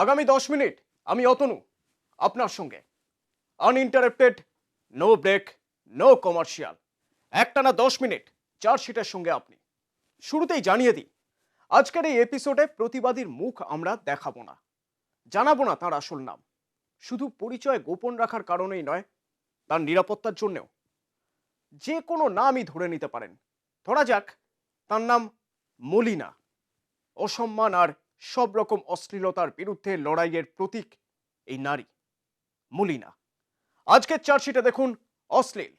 আগামী 10 মিনিট আমি অতনু আপনার সঙ্গে uninterrupted, no break, no commercial, একটানা 10 মিনিট চার্জশিটের সঙ্গে আপনি। শুরুতেই জানিয়ে দিই, আজকের এই এপিসোডে প্রতিবাদীর মুখ আমরা দেখাবো না, জানাবো না তার আসল নাম। শুধু পরিচয় গোপন রাখার কারণেই নয়, তার নিরাপত্তার জন্যেও। যে কোনো নামই ধরে নিতে পারেন। ধরা যাক তার নাম মলিনা। অসম্মান আর সব রকম অশ্লীলতার বিরুদ্ধে লড়াইয়ের প্রতীক এই নারী মলিনা। আজকের চার্জশিটে দেখুন অশ্লীল।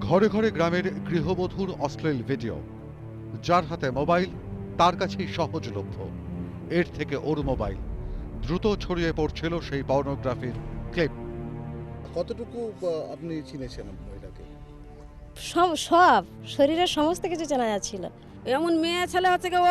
ঘরে ঘরে গ্রামের গৃহবধূর অশ্লীল ভিডিও। যার হাতে মোবাইল তার কাছেই সহজলভ্য। এর থেকে ওর মোবাইল দ্রুত ছড়িয়ে পড়ছিল সেই পর্নোগ্রাফির ক্লিপ। কতটুকু আপনি চিনেছেন মহিলাকে? সব শরীরের সমস্ত কিছু জানা যাচ্ছিল। এমন মেয়ে ছেলে হচ্ছে কি, ও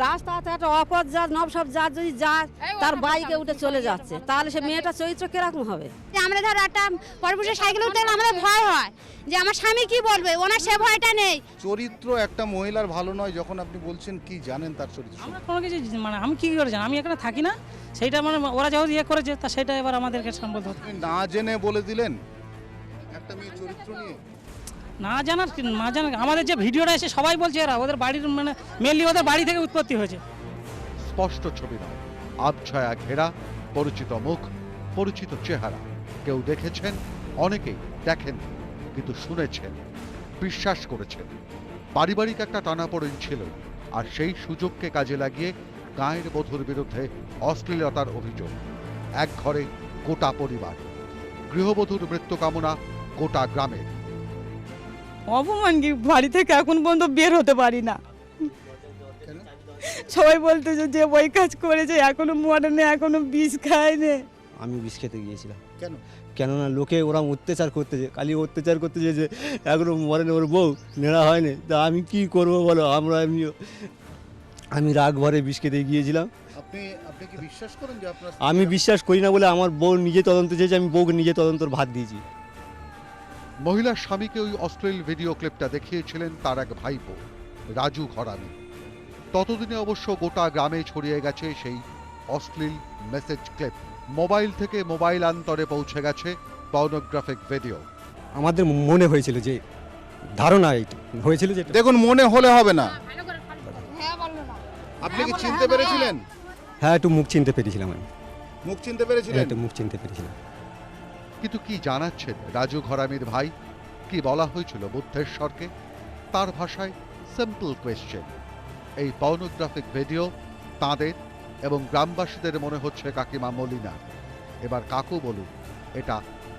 রাস্তাতে একটা অপর জাত নবসব জাত যদি যায় তার বাইকে উঠে চলে যাচ্ছে, তাহলে সে মেয়েটা চরিত্র কিরকম হবে? আমরা ধর একটা পরপুরুষের সাইকেল উঠতে গেলে আমাদের ভয় হয় যে আমার স্বামী কি বলবে, ওনার সে ভয়টা নেই। চরিত্র একটা মহিলার ভালো নয় যখন আপনি বলছেন, কি জানেন তার চরিত্র? আমরা কোনো কিছু আমি কি করে জানি? আমি এখানে থাকি না, সেইটা ওরা যেহেতু ইয়ে করেছে তা সেটা এবার আমাদেরকে সম্বোধ হতো। আপনি না জেনে বলে দিলেন একটা মেয়ে চরিত্র নিয়ে? না জানার আমাদের যে ভিডিওটা এসে সবাই বলছে এরা ওদের বাড়ির মেনলি ওদের বাড়ি থেকে উৎপত্তি হয়েছে। স্পষ্ট ছবি নয়, আবছায়া ঘেরা, পরিচিত মুখ, পরিচিত চেহারা। কেউ দেখেছেন, অনেকেই দেখেন, কিন্তু শুনেছেন, বিশ্বাস করেছেন। পারিবারিক একটা টানাপোড়েন ছিল, আর সেই সুযোগকে কাজে লাগিয়ে গায়ের বধূর বিরুদ্ধে অশ্লীলতার অভিযোগ। এক ঘরে গোটা পরিবার, গৃহবধূর মৃত্যু কামনা গোটা গ্রামের। অপমান কি, বাড়ি থেকে এখন পর্যন্ত বের হতে পারি না। সবাই বলতেছে যে ওই কাজ করেছে, এখনো মরেনি, এখনো বিষ খায়নি। আমি বিষ খেতে গিয়েছিলাম। কেন? কেননা লোকে ওরা অত্যাচার করতেছে, খালি অত্যাচার করতেছে যে এখনো মরেনি, ওর বউ নেড়া হয়নি। তা আমি কি করবো বলো? আমি রাগ ভরে বিষ খেতে গিয়েছিলাম। আপনি কি বিশ্বাস করেন যে আপনার? আমি বিশ্বাস করি না বলে আমার বউ নিজে তদন্ত চেয়েছে, আমি বউকে নিজে তদন্তর ভাত দিয়েছি। মহিলার স্বামীকে ওই অশ্লীল ভিডিও ক্লিপটা দেখিয়েছিলেন তার এক ভাইপো রাজু ঘরামি। ততদিনে অবশ্য গোটা গ্রামে ছড়িয়ে গেছে সেই অশ্লীল মেসেজ ক্লিপ। মোবাইল থেকে মোবাইলান্তরে পৌঁছে গেছে পর্নোগ্রাফিক ভিডিও। আমাদের মনে হয়েছিল যে ধারণা এইটা হয়েছিল যে দেখুন, মনে হলে হবে না। আপনি কি চিনতে পেরেছিলেন? হ্যাঁ, একটু মুখ চিনতে পেরেছিলাম আমি। মুখ চিনতে পেরেছিলেন? একটু মুখ চিনতে পেরেছিলাম। কিন্তু কি জানাচ্ছেন রাজু ঘরামির ভাই? কি বলা হয়েছিল বুদ্ধেশ্বরকে? তার ভাষায় সিম্পল কোয়েশ্চেন। এই পর্নোগ্রাফিক ভিডিও তাঁদের এবং গ্রামবাসীদের মনে হচ্ছে কাকিমা মলিনা। এবার কাকু বলুন এটা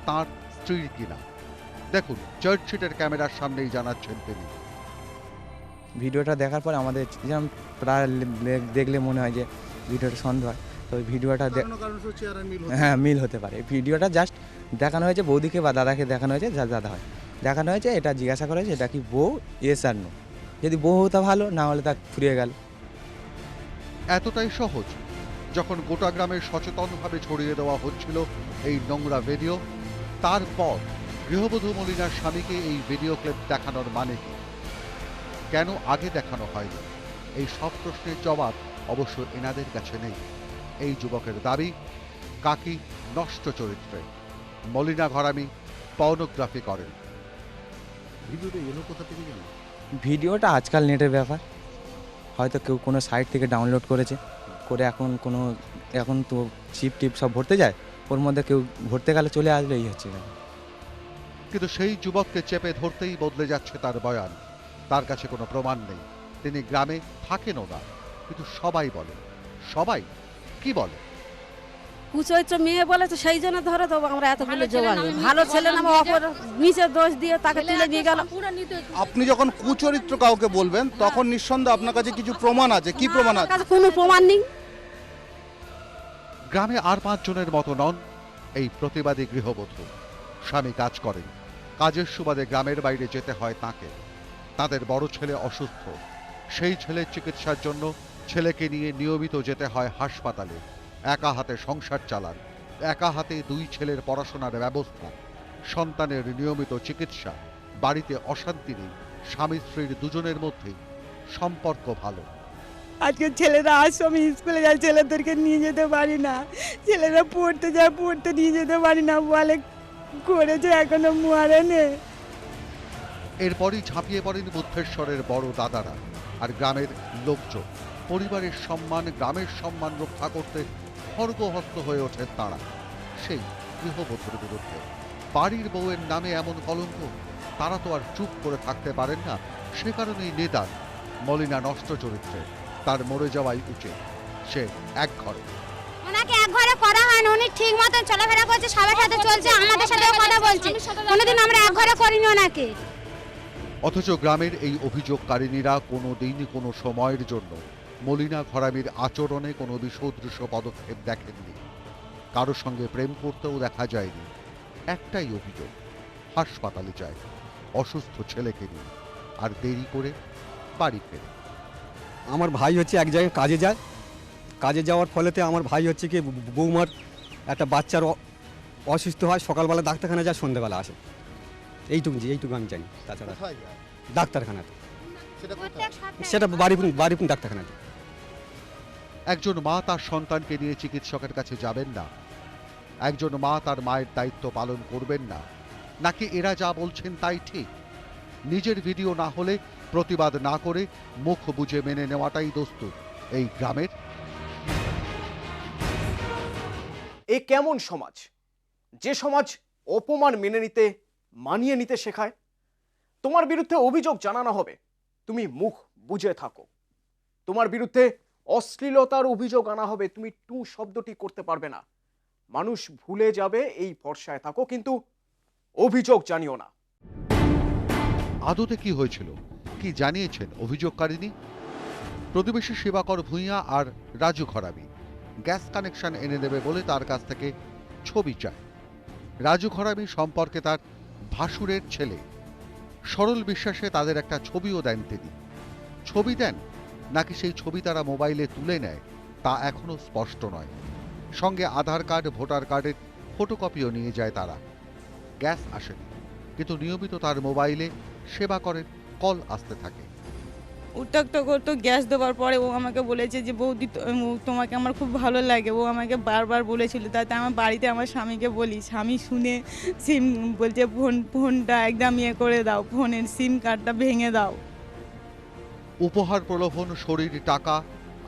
তাঁর স্ত্রীর কিনা। দেখুন, চার্জশিটের ক্যামেরার সামনেই জানাচ্ছেন তিনি। ভিডিওটা দেখার পর আমাদের যেরকম প্রায় দেখলে মনে হয় যে ভিডিওটা সন্দেহ হয়, তো ভিডিওটা হ্যাঁ মিল হতে পারে। ভিডিওটা জাস্ট দেখানো হয়েছে বৌদিকে বা দাদাকে, দেখানো হয়েছে যা দাদা হয় দেখানো হয়েছে। এটা জিজ্ঞাসা করা হয়েছে এটা কি বউ, ইয়েস আর নো। যদি বউ হতো ভালো, না হলে তা ফুরিয়ে গেল। এতটাই সহজ। যখন গোটা গ্রামে সচেতনভাবে ছড়িয়ে দেওয়া হচ্ছিল এই নোংরা ভিডিও, তারপর গৃহবধূ মলিনার স্বামীকে এই ভিডিও ক্লিপ দেখানোর মানে কি? কেন আগে দেখানো হয়নি? এই সব প্রশ্নের জবাব অবশ্য এনাদের কাছে নেই। এই যুবকের দাবি, কাকি নষ্ট চরিত্রে, মলিনা ঘরামি পর্নোগ্রাফি করেন। ভিডিওটা এলো কোথা থেকে জানেন? ভিডিওটা আজকাল নেটের ব্যাপার, হয়তো কেউ কোনো সাইট থেকে ডাউনলোড করেছে, করে এখন তো চিপ টিপ সব ভরতে যায়, ওর মধ্যে কেউ ভরতে গেলে চলে আসলে এই হচ্ছে। কিন্তু সেই যুবককে চেপে ধরতেই বদলে যাচ্ছে তার বয়ান। তার কাছে কোনো প্রমাণ নেই, তিনি গ্রামে থাকেনও না। কিন্তু সবাই বলে, সবাই কি বলে? কুচরিত্র মেয়ে বলেছে, সেই জন্য ধরে তো আমরা এতগুলো জোগান। ভালো ছেলে না অপর নিচে দোষ দিয়ে তাকে তুলে নিয়ে গেল। আপনি যখন কুচরিত্র কাউকে বলবেন তখন নিঃসন্দেহে আপনার কাছে কিছু প্রমাণ আছে। কি প্রমাণ আছে? কোনো প্রমাণ নেই। গ্রামে আর 5 জনের মতো নন এই প্রতিবাদী গৃহবধূ। স্বামী কাজ করেন, কাজের সুবাদে গ্রামের বাইরে যেতে হয় তাকে। তাদের বড় ছেলে অসুস্থ, সেই ছেলের চিকিৎসার জন্য ছেলেকে নিয়ে নিয়মিত যেতে হয় হাসপাতালে। একা হাতে সংসার চালান, একা হাতে 2 ছেলের পড়াশোনার ব্যবস্থা, সন্তানের নিয়মিত চিকিৎসা। বাড়িতে অশান্তি নেই, স্বামী স্ত্রীর দুজনের মধ্যেই। সম্পর্ক ভালো। আজকে ছেলেরা আসো, আমি স্কুলে যাই, ছেলেদেরকে নিয়ে যেতে পারি না। ছেলেরা পড়তে যায়, পড়তে নিয়ে যেতে পারি না, বলে করেছে এখনো মরেনি। এরপরই ঝাঁপিয়ে পড়েন বুদ্ধেশ্বরের বড় দাদারা আর গ্রামের লোকজন। পরিবারের সম্মান, গ্রামের সম্মান রক্ষা করতে খড়গহস্ত হয়ে ওঠেন তারা সেই গৃহবধূর বিরুদ্ধে। বাড়ির বউয়ের নামে এমন কলঙ্ক, তারা তো আর চুপ করে থাকতে পারেন না। সে কারণেই নিদান মলিনা নষ্ট চরিত্রে, তার মরে যাওয়াই উচিত। সে এক ঘরে, ওনাকে এক ঘরে করা হয় না, উনি ঠিক মতন চলাফেরা করছে, সবার সাথে চলছে, আমাদের সাথেও কথা বলছে, কোনোদিন আমরা এক ঘরে করিনি ওনাকে। অথচ গ্রামের এই অভিযোগকারিনীরা কোনো দিন কোনো সময়ের জন্য মলিনা ঘরামির আচরণে কোনো বিসদৃশ পদক্ষেপ দেখেননি। কারোর সঙ্গে প্রেম করতেও দেখা যায়নি। একটাই অভিযোগ, হাসপাতালে যায় অসুস্থ ছেলেকে নিয়ে, আর দেরি করে বাড়ি ফেরে। আমার ভাই হচ্ছে এক জায়গায় কাজে যায়, কাজে যাওয়ার ফলেতে আমার ভাই হচ্ছে কি বৌমার একটা বাচ্চার অসুস্থ হয়, সকালবেলা ডাক্তারখানা যায়, সন্ধ্যেবেলা আসে। এইটুকু আমি জানি। তাছাড়া ডাক্তারখানাতে, সেটা বাড়িপুর ডাক্তারখানাতে। একজন মা তার সন্তানকে নিয়ে চিকিৎসকের কাছে যাবেন না? একজন মা তার মায়ের দায়িত্ব পালন করবেন না? নাকি এরা যা বলছেন তাই ঠিক? নিজের ভিডিও না হলে প্রতিবাদ না করে মুখ বুজে মেনে নেওয়াটাই দস্তুর এই গ্রামের। এ কেমন সমাজ, যে সমাজ অপমান মেনে নিতে, মানিয়ে নিতে শেখায়? তোমার বিরুদ্ধে অভিযোগ জানানো হবে, তুমি মুখ বুজে থাকো। তোমার বিরুদ্ধে অশ্লীলতার অভিযোগ আনা হবে, তুমি টু শব্দটি করতে পারবে না। মানুষ ভুলে যাবে এই ভরসায় থাকো, কিন্তু অভিযোগ জানিও না। আদতে কি হয়েছিল, কি জানিয়েছেন অভিযোগকারিনী? প্রতিবেশী সেবাকর ভূঁইয়া আর রাজু ঘরামি গ্যাস কানেকশন এনে দেবে বলে তার কাছ থেকে ছবি চায়। রাজু ঘরামি সম্পর্কে তার ভাসুরের ছেলে সরল বিশ্বাসে তাদের একটা ছবিও দেন তিনি। ছবি দেন নাকি সেই ছবি তারা মোবাইলে তুলে নেয় তা এখনো স্পষ্ট নয়। সঙ্গে আধার কার্ড, ভোটার কার্ডের ফটোকপিও নিয়ে যায় তারা। গ্যাস আসেনি, কিন্তু নিয়মিত তার মোবাইলে সেবাকরের কল আসতে থাকে। উত্ত্যক্ত করতো গ্যাস দেওয়ার পরে ও আমাকে বলেছে যে বৌদি তোমাকে আমার খুব ভালো লাগে। ও আমাকে বারবার বলেছিল, তাতে আমার বাড়িতে আমার স্বামীকে বলি, স্বামী শুনে সিম বলছে ফোনটা একদম ইয়ে করে দাও, ফোনের সিম কার্ডটা ভেঙে দাও। উপহার প্রলোভন, শরীর, টাকা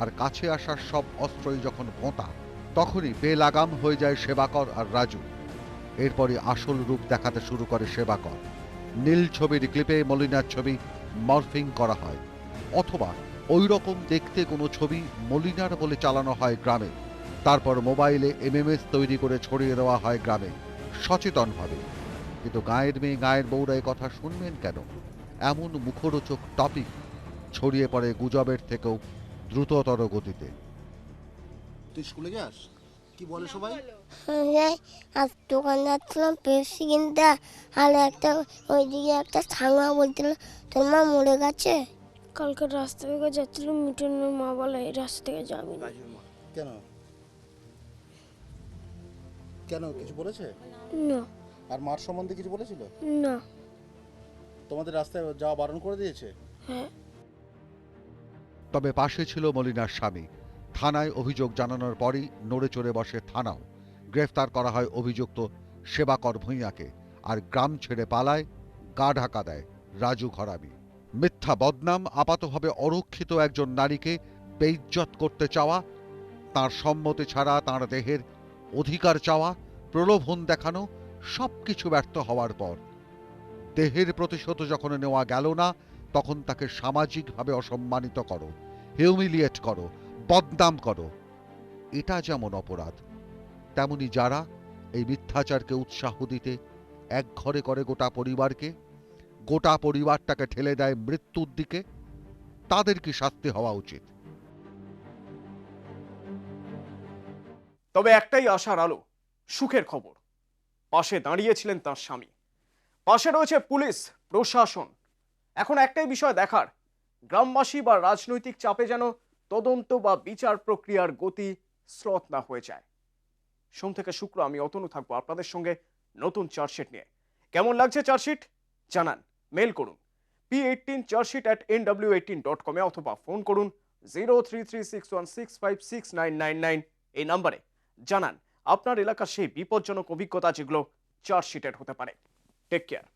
আর কাছে আসার সব অস্ত্রই যখন ভোঁতা, তখনই বেলাগাম হয়ে যায় সেবাকর আর রাজু। এরপরই আসল রূপ দেখাতে শুরু করে সেবাকর। নীল ছবির ক্লিপে মলিনার ছবি মরফিং করা হয়, অথবা ওই রকম দেখতে কোনো ছবি মলিনার বলে চালানো হয় গ্রামে। তারপর মোবাইলে এমএমএস তৈরি করে ছড়িয়ে দেওয়া হয় গ্রামে সচেতনভাবে। কিন্তু গায়ের মেয়ে, গায়ের বউরা কথা শুনবেন কেন? এমন মুখরোচক টপিক ছড়িয়ে পড়ে গুজবের থেকেও দ্রুততর গতিতে। তুই স্কুলে যাস? কি বলে সবাই? আজ দোকান যাচ্ছিলাম পেপসি কিনতে, আর একটা ওইদিকে একটা ছাঙা বলছিল তোর মা মরে গেছে। কালকে রাস্তা থেকে যাচ্ছিলাম, মিটনের মা বলে এই রাস্তা থেকে যাবি না। কেন কেন কিছু বলেছে না। আর মার সম্বন্ধে কিছু বলেছিল না। তোমাদের রাস্তায় যাওয়া বারণ করে দিয়েছে? হ্যাঁ। তবে পাশে ছিল মলিনার স্বামী। থানায় অভিযোগ জানানোর পরই নড়ে চড়ে বসে থানাও। গ্রেফতার করা হয় অভিযুক্ত সেবাকর ভূঁইয়াকে, আর গ্রাম ছেড়ে পালায়, গা ঢাকা দেয় রাজু ঘরামি। মিথ্যা বদনাম, আপাতভাবে অরক্ষিত একজন নারীকে বেইজ্জত করতে চাওয়া, তার সম্মতি ছাড়া তার দেহের অধিকার চাওয়া, প্রলোভন দেখানো, সবকিছু ব্যর্থ হওয়ার পর দেহের প্রতিশোধ যখন নেওয়া গেল না, তখন তাকে সামাজিকভাবে অসম্মানিত করো, হিউমিলিয়েট করো, বদনাম করো। এটা যেমন অপরাধ, তেমনি যারা এই মিথ্যাচারকে উৎসাহ দিতে এক ঘরে করে গোটা পরিবারকে, গোটা পরিবারটাকে ঠেলে দেয় মৃত্যুর দিকে, তাদের কি শাস্তি হওয়া উচিত? তবে একটাই আশার আলো, সুখের খবর। পাশে দাঁড়িয়েছিলেন তার স্বামী, পাশে রয়েছে পুলিশ প্রশাসন। এখন একটাই বিষয় দেখার, গ্রামবাসী বা রাজনৈতিক চাপে যেন তদন্ত বা বিচার প্রক্রিয়ার গতি স্লথ না হয়ে যায়। সোম থেকে শুক্র আমি অতনু থাকবো আপনাদের সঙ্গে নতুন চার্জশিট নিয়ে। কেমন লাগছে চার্জশিট জানান, মেল করুন P18 chartsheet@nw18.com অথবা ফোন করুন 033616569999 এই নম্বরে। জানান আপনার এলাকার সেই বিপজ্জনক অভিজ্ঞতা যেগুলো চার্জশিটের হতে পারে। Take care.